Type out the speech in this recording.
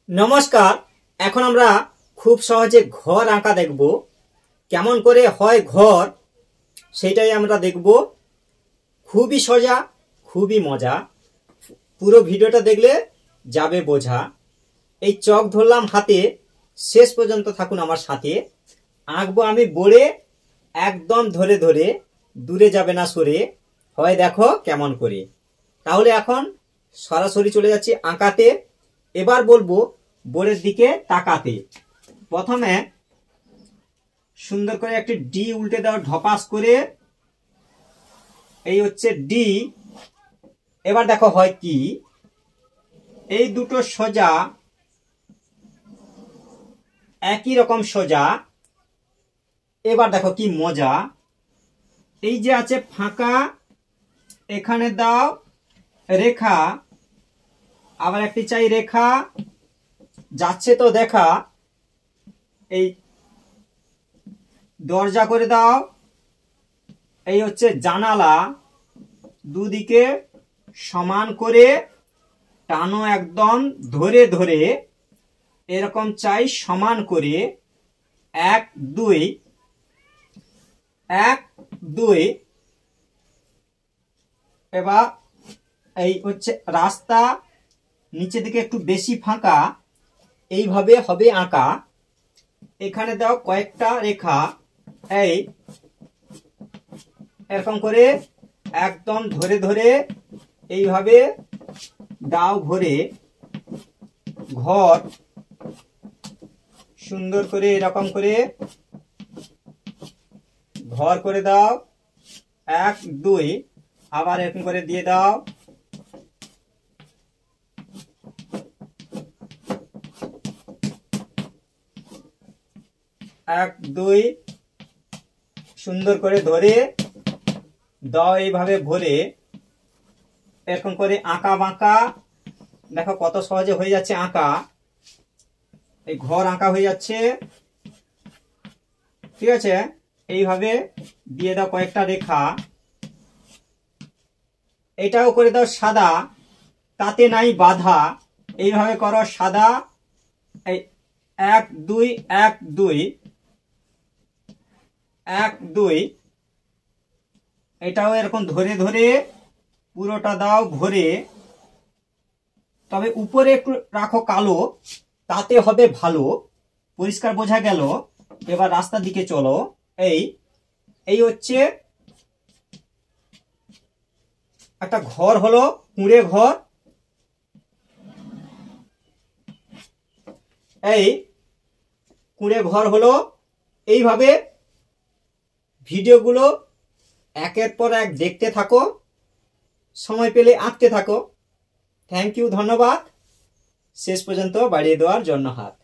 নমস্কার। এখন আমরা খুব সহজে ঘর আঁকা দেখব। কেমন করে হয় ঘর সেটাই আমরা দেখব। খুবই সোজা, খুবই মজা। পুরো ভিডিওটা দেখলে যাবে বোঝা। এই চক ধরলাম হাতে, শেষ পর্যন্ত থাকুন আমার সাথে। আঁকবো আমি বোর্ডে, একদম ধরে ধরে, দূরে যাবে না সরে। হয় দেখো কেমন করে। তাহলে এখন সরাসরি চলে যাচ্ছি আঁকাতে। এবার বলবো বোর্ডের দিকে তাকাতে। প্রথমে সুন্দর করে একটি ডি উল্টে দাও ঢপাস করে। এই হচ্ছে ডি। এবার দেখো হয় কি, এই দুটো সোজা, একই রকম সোজা। এবার দেখো কি মজা, এই যে আছে ফাঁকা, এখানে দাও রেখা, আবার একটি চাই রেখা, যাচ্ছে তো দেখা। এই দরজা করে দাও, এই হচ্ছে জানালা, দুদিকে সমান করে টানো একদম ধরে ধরে, এরকম চাই সমান করে। 1 2 1 2। এবার এই হচ্ছে রাস্তা, নিচে দিকে একটু বেশি ফাঁকা, এইভাবে হবে আঁকা। এখানে দাও কয়েকটা রেখা, এই এরকম করে একদম ধরে ধরে এইভাবে দাও ভরে। ঘর সুন্দর করে এরকম করে ঘর করে দাও। 1 2। আবার এরকম করে দিয়ে দাও। এক দুই, সুন্দর করে ধরে দাও, এইভাবে ভরে এরকম করে আঁকা বাঁকা। দেখো কত সহজে হয়ে যাচ্ছে আঁকা। এই ঘর আঁকা হয়ে যাচ্ছে। ঠিক আছে, এইভাবে দিয়ে দাও কয়েকটা রেখা। এটাও করে দাও সাদা, তাতে নাই বাধা। এইভাবে করো সাদা। এই 1 2 1 2 1 2। এটাও এরকম ধরে ধরে পুরোটা দাও ভরে। তবে উপরে একটু রাখো কালো, তাতে হবে ভালো, পরিষ্কার বোঝা গেল। এবার রাস্তার দিকে চলো। এই হচ্ছে একটা ঘর হলো, কুঁড়ে ঘর। এই কুঁড়ে ঘর হলো। এইভাবে ভিডিওগুলো একের পর এক দেখতে থাকো, সময় পেলে আঁকতে থাকো। থ্যাংক ইউ, ধন্যবাদ শেষ পর্যন্ত বাড়িয়ে দেওয়ার জন্য হাত।